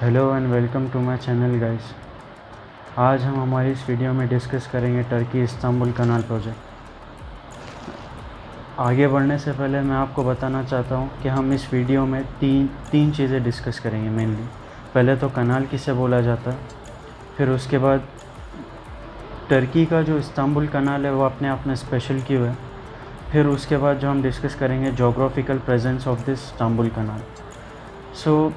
Hello and welcome to my channel guys. आज हम हमारी इस वीडियो में डिस्कस करेंगे टर्की इस्तांबुल कनाल प्रोजेक्ट। आगे बढ़ने से पहले मैं आपको बताना चाहता हूं कि हम इस वीडियो में तीन चीज़ें डिस्कस करेंगे मेनली। पहले तो कनाल किसे बोला जाता है, फिर उसके बाद टर्की का जो इस्तांबुल कनाल है वो अपने आप में स्पेशल क्यों है, फिर उसके बाद जो हम डिस्कस करेंगे geographical presence of this Istanbul canal. So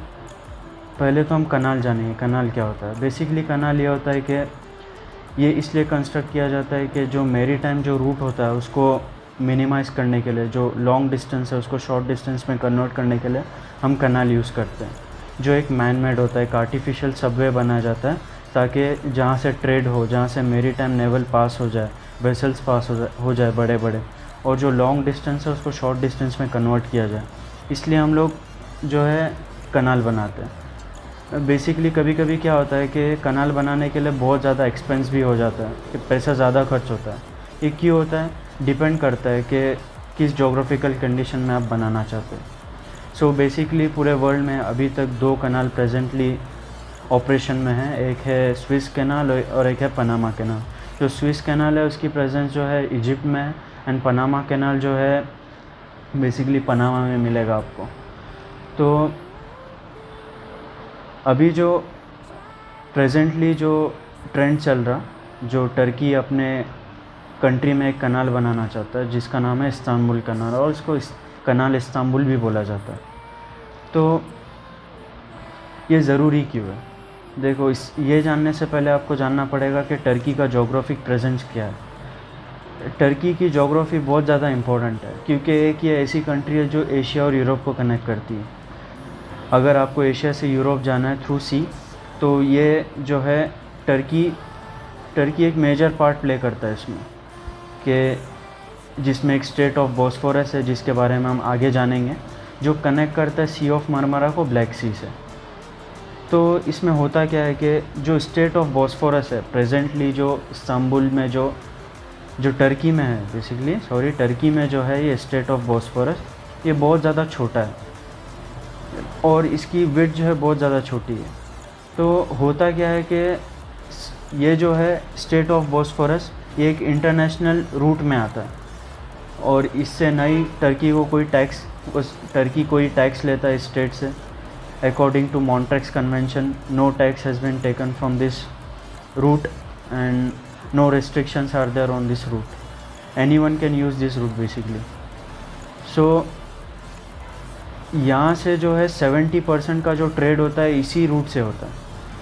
पहले तो हम कनाल जानेंगे, कनाल क्या होता है। बेसिकली कनाल ये होता है कि ये इसलिए कंस्ट्रक्ट किया जाता है कि जो मेरी टाइम जो रूट होता है उसको मिनिमाइज़ करने के लिए, जो लॉन्ग डिस्टेंस है उसको शॉर्ट डिस्टेंस में कन्वर्ट करने के लिए हम कनाल यूज़ करते हैं। जो एक मैन मेड होता है, एक आर्टिफिशियल सबवे बनाया जाता है ताकि जहाँ से ट्रेड हो, जहाँ से मेरी टाइम नेवल पास हो जाए, वेसल्स पास हो जाए बड़े बड़े, और जो लॉन्ग डिस्टेंस है उसको शॉर्ट डिस्टेंस में कन्वर्ट किया जाए। इसलिए हम लोग जो है कनाल बनाते हैं। बेसिकली कभी कभी क्या होता है कि कनाल बनाने के लिए बहुत ज़्यादा एक्सपेंस भी हो जाता है, कि पैसा ज़्यादा खर्च होता है। ये क्यों होता है, डिपेंड करता है कि किस जोग्राफिकल कंडीशन में आप बनाना चाहते हैं। सो बेसिकली पूरे वर्ल्ड में अभी तक 2 कनाल प्रेजेंटली ऑपरेशन में है। एक है स्विस कैनाल और एक है पनामा कैनाल। जो स्विस कैनाल है उसकी प्रेजेंस जो है इजिप्ट में है, एंड पनामा कैनाल जो है बेसिकली पनामा में मिलेगा आपको। तो अभी जो प्रेजेंटली जो ट्रेंड चल रहा, जो टर्की अपने कंट्री में एक कनाल बनाना चाहता है जिसका नाम है इस्तांबुल कनाल, और इसको कनाल इस्तांबुल भी बोला जाता है। तो ये ज़रूरी क्यों है? देखो, ये जानने से पहले आपको जानना पड़ेगा कि टर्की का जोग्राफिक प्रेजेंस क्या है। टर्की की जोग्राफ़ी बहुत ज़्यादा इम्पोर्टेंट है क्योंकि एक ये ऐसी कंट्री है जो एशिया और यूरोप को कनेक्ट करती है। अगर आपको एशिया से यूरोप जाना है थ्रू सी, तो ये जो है टर्की एक मेजर पार्ट प्ले करता है इसमें, कि जिसमें एक स्ट्रेट ऑफ बॉस्फोरस है जिसके बारे में हम आगे जानेंगे, जो कनेक्ट करता है सी ऑफ मरमरा को ब्लैक सी से। तो इसमें होता क्या है कि जो स्ट्रेट ऑफ बॉस्फोरस है प्रेजेंटली जो इस्तांबुल में जो टर्की में है, बेसिकली टर्की में जो है ये स्ट्रेट ऑफ बॉस्फोरस, ये बहुत ज़्यादा छोटा है और इसकी विड्थ जो है बहुत ज़्यादा छोटी है। तो होता क्या है कि ये जो है स्ट्रेट ऑफ बॉस्फोरस ये एक इंटरनेशनल रूट में आता है, और इससे नई टर्की कोई टैक्स लेता है स्टेट से। According to Montreux convention, no tax has been taken from this route and no restrictions are there on this route. Anyone can use this route basically. So यहाँ से जो है 70% का जो ट्रेड होता है इसी रूट से होता है।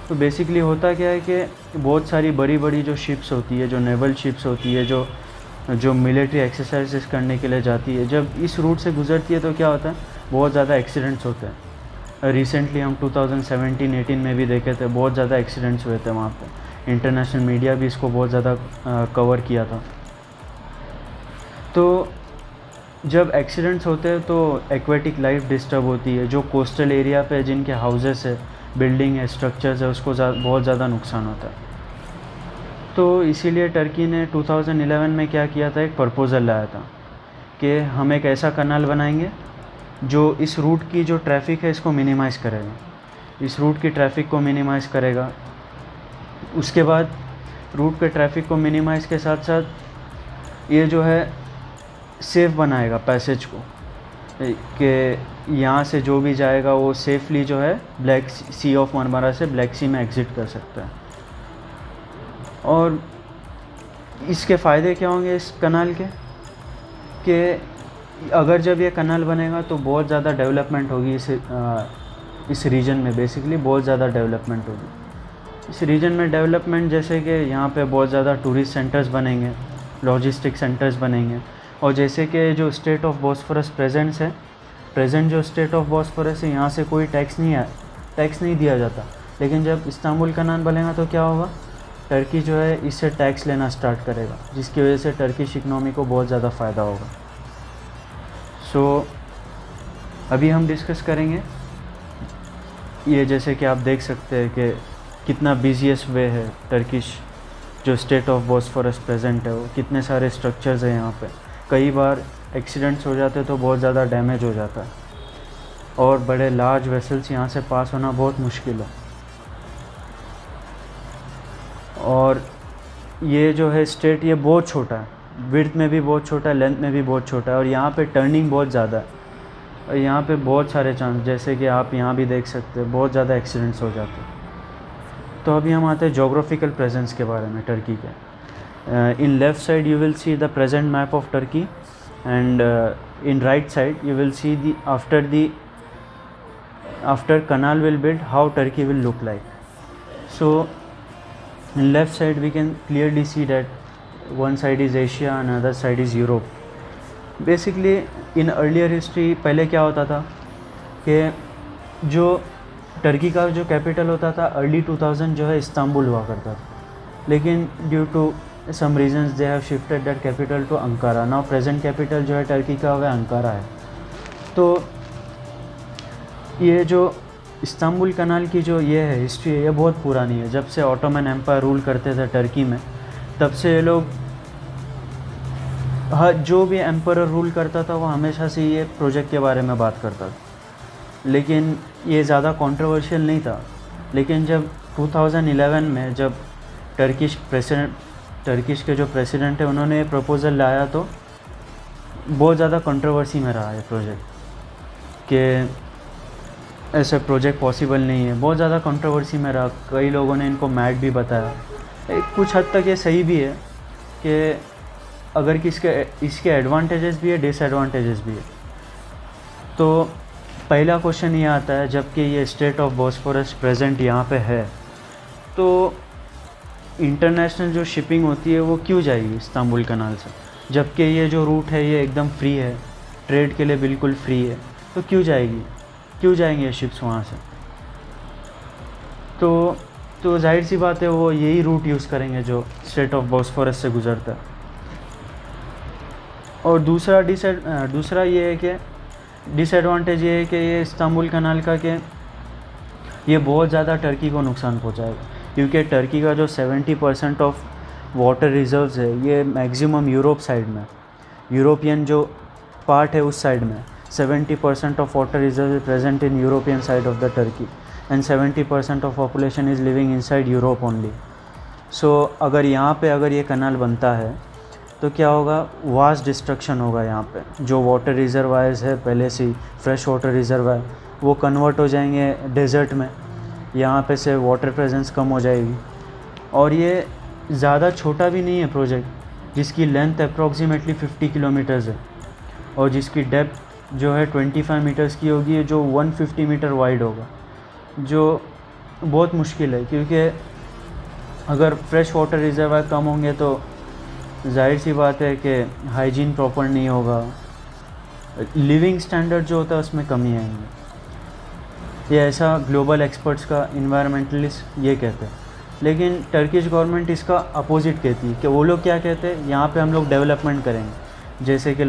तो बेसिकली होता क्या है कि बहुत सारी बड़ी बड़ी जो शिप्स होती है, जो नेवल शिप्स होती है, जो मिलिट्री एक्सरसाइजेस करने के लिए जाती है, जब इस रूट से गुजरती है तो क्या होता है, बहुत ज़्यादा एक्सीडेंट्स होते हैं। रिसेंटली हम 2017-18 में भी देखे थे, बहुत ज़्यादा एक्सीडेंट्स हुए थे वहाँ पे। इंटरनेशनल मीडिया भी इसको बहुत ज़्यादा कवर किया था। तो जब एक्सीडेंट्स होते हैं तो एक्वेटिक लाइफ डिस्टर्ब होती है। जो कोस्टल एरिया पे जिनके हाउसेस है, बिल्डिंग है, स्ट्रक्चर्स है, उसको बहुत ज़्यादा नुकसान होता है। तो इसीलिए टर्की ने 2011 में क्या किया था, एक प्रपोज़ल लाया था कि हम एक ऐसा कनाल बनाएंगे जो इस रूट की जो ट्रैफ़िक है इसको मिनिमाइज़ करेगा, इस रूट की ट्रैफ़िक को मिनिमाइज़ करेगा। उसके बाद रूट के ट्रैफ़िक को मिनिमाइज़ के साथ साथ ये जो है सेफ़ बनाएगा पैसेज को, कि यहाँ से जो भी जाएगा वो सेफली जो है ब्लैक सी ऑफ मरमरा से ब्लैक सी में एग्ज़िट कर सकता है। और इसके फ़ायदे क्या होंगे इस कनाल के, कि अगर जब ये कनाल बनेगा तो बहुत ज़्यादा डेवलपमेंट होगी इस रीजन में। बेसिकली बहुत ज़्यादा डेवलपमेंट होगी इस रीजन में। डेवलपमेंट जैसे कि यहाँ पे बहुत ज़्यादा टूरिस्ट सेंटर्स बनेंगे, लॉजिस्टिक सेंटर्स बनेंगे, और जैसे कि जो स्टेट ऑफ बॉस्फोरस प्रेजेंट जो स्टेट ऑफ बॉस्फोरस है यहाँ से कोई टैक्स नहीं दिया जाता। लेकिन जब इस्तांबुल कनाल बनेगा तो क्या होगा, टर्की जो है इससे टैक्स लेना स्टार्ट करेगा, जिसकी वजह से टर्किश इकनॉमी को बहुत ज़्यादा फ़ायदा होगा। सो अभी हम डिस्कस करेंगे ये, जैसे कि आप देख सकते हैं कि कितना बिजीएस्ट वे है टर्किश जो स्टेट ऑफ बॉस्फोरस प्रेजेंट है, वो कितने सारे स्ट्रक्चर्स हैं यहाँ पे। कई बार एक्सीडेंट्स हो जाते तो बहुत ज़्यादा डैमेज हो जाता है और बड़े लार्ज वेसल्स यहाँ से पास होना बहुत मुश्किल है। और ये जो है स्टेट ये बहुत छोटा है, विड्थ में भी बहुत छोटा है, लेंथ में भी बहुत छोटा है, और यहाँ पे टर्निंग बहुत ज़्यादा है, और यहाँ पे बहुत सारे चांस, जैसे कि आप यहाँ भी देख सकते हैं, बहुत ज़्यादा एक्सीडेंट्स हो जाते हैं। तो अभी हम आते हैं जोग्राफिकल प्रेजेंस के बारे में टर्की के। In left side you will see the present map of Turkey, and in right side you will see the after canal will build how Turkey will look like. So in left side we can clearly see that one side is Asia and another side is Europe. Basically in earlier history पहले क्या होता था कि जो Turkey का जो capital होता था अर्ली 2000 जो है इस्तांबुल हुआ करता था, लेकिन due to some reasons they have shifted that capital to Ankara. Now present capital जो है टर्की का वह अंकारा है। तो ये जो इस्तांबुल कनाल की जो ये है हिस्ट्री है, ये बहुत पुरानी है। जब से ऑटोमन एम्पायर रूल करते थे टर्की में, तब से ये लोग जो भी एम्पायर रूल करता था वो हमेशा से ये प्रोजेक्ट के बारे में बात करता था, लेकिन ये ज़्यादा कंट्रोवर्शियल नहीं था। लेकिन जब 2011 में जब टर्किश के जो प्रेसिडेंट है उन्होंने ये प्रपोज़ल लाया, तो बहुत ज़्यादा कंट्रोवर्सी में रहा ये प्रोजेक्ट कि ऐसा प्रोजेक्ट पॉसिबल नहीं है। बहुत ज़्यादा कंट्रोवर्सी में रहा, कई लोगों ने इनको मैड भी बताया। कुछ हद तक ये सही भी है कि अगर इसके एडवांटेजेस भी है, डिसएडवांटेजेस भी है। तो पहला क्वेश्चन ये आता है, जबकि ये स्टेट ऑफ बॉस्फोरस प्रेजेंट यहाँ पे है, तो इंटरनेशनल जो शिपिंग होती है वो क्यों जाएगी इस्तांबुल कनाल से, जबकि ये जो रूट है ये एकदम फ्री है, ट्रेड के लिए बिल्कुल फ्री है, तो क्यों जाएंगे ये शिप्स वहाँ से? तो जाहिर सी बात है वो यही रूट यूज़ करेंगे जो स्टेट ऑफ बॉस्फोरस से गुज़रता है। और दूसरा ये है कि डिसएडवांटेज ये है कि ये इस्तांबुल कनाल का कि ये बहुत ज़्यादा टर्की को नुकसान पहुँचाएगा, क्योंकि टर्की का जो 70% ऑफ वाटर रिजर्व्स है ये मैक्सिमम यूरोप साइड में, यूरोपियन जो पार्ट है उस साइड में 70% of water reserve is present in European side of the Turkey, and 70% of population is living inside Europe only. So अगर यहाँ पे ये कनाल बनता है तो क्या होगा, वास्ट डिस्ट्रक्शन होगा। यहाँ पे जो वाटर रिजर्वायर्स है पहले से फ्रेश वाटर रिजर्वायर, वो कन्वर्ट हो जाएंगे डेजर्ट में, यहाँ पे से वाटर प्रेजेंस कम हो जाएगी। और ये ज़्यादा छोटा भी नहीं है प्रोजेक्ट, जिसकी लेंथ अप्रॉक्सीमेटली 50 किलोमीटर्स है और जिसकी डेप्थ जो है 25 मीटर्स की होगी, जो 150 मीटर वाइड होगा, जो बहुत मुश्किल है, क्योंकि अगर फ्रेश वाटर रिजर्वायर कम होंगे तो जाहिर सी बात है कि हाइजीन प्रॉपर नहीं होगा, लिविंग स्टैंडर्ड जो होता है उसमें कमी आएंगी। ये ऐसा ग्लोबल एक्सपर्ट्स का इन्वायरमेंटलिस्ट ये कहते हैं, लेकिन टर्किश गवर्नमेंट इसका अपोजिट कहती है कि वो लोग क्या कहते हैं, यहाँ पे हम लोग डेवलपमेंट करेंगे, जैसे कि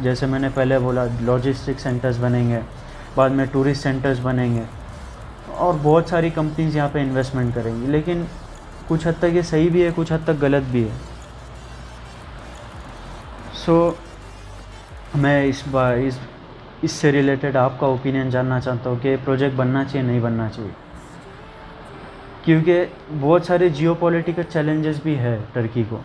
जैसे मैंने पहले बोला लॉजिस्टिक सेंटर्स बनेंगे, बाद में टूरिस्ट सेंटर्स बनेंगे और बहुत सारी कंपनीज यहाँ पे इन्वेस्टमेंट करेंगी। लेकिन कुछ हद तक ये सही भी है, कुछ हद तक गलत भी है। सो मैं इससे रिलेटेड आपका ओपिनियन जानना चाहता हूँ कि प्रोजेक्ट बनना चाहिए नहीं बनना चाहिए, क्योंकि बहुत सारे जियोपॉलिटिकल चैलेंजेस भी है टर्की को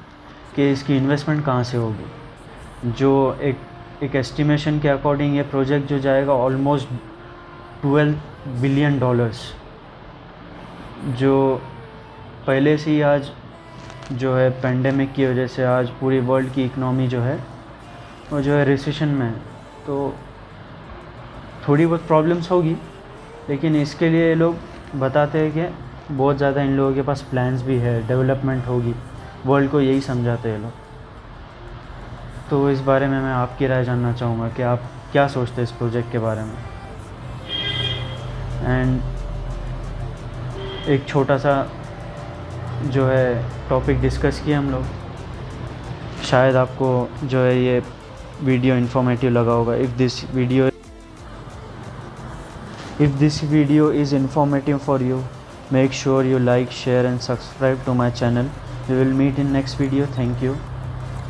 कि इसकी इन्वेस्टमेंट कहाँ से होगी। जो एक एस्टिमेशन के अकॉर्डिंग ये प्रोजेक्ट जो जाएगा ऑलमोस्ट $12 बिलियन, जो पहले से ही आज जो है पेंडेमिक की वजह से आज पूरी वर्ल्ड की इकनॉमी जो है वो जो है रिसेशन में है। तो थोड़ी बहुत प्रॉब्लम्स होगी, लेकिन इसके लिए ये लोग बताते हैं कि बहुत ज़्यादा इन लोगों के पास प्लान्स भी है, डेवलपमेंट होगी, वर्ल्ड को यही समझाते हैं लोग। तो इस बारे में मैं आपकी राय जानना चाहूँगा कि आप क्या सोचते हैं इस प्रोजेक्ट के बारे में। एंड एक छोटा सा जो है टॉपिक डिस्कस किया हम लोग, शायद आपको जो है ये वीडियो इन्फॉर्मेटिव लगा होगा। If this video is informative for you, make sure you like, share and subscribe to my channel. We will meet in next video. Thank you.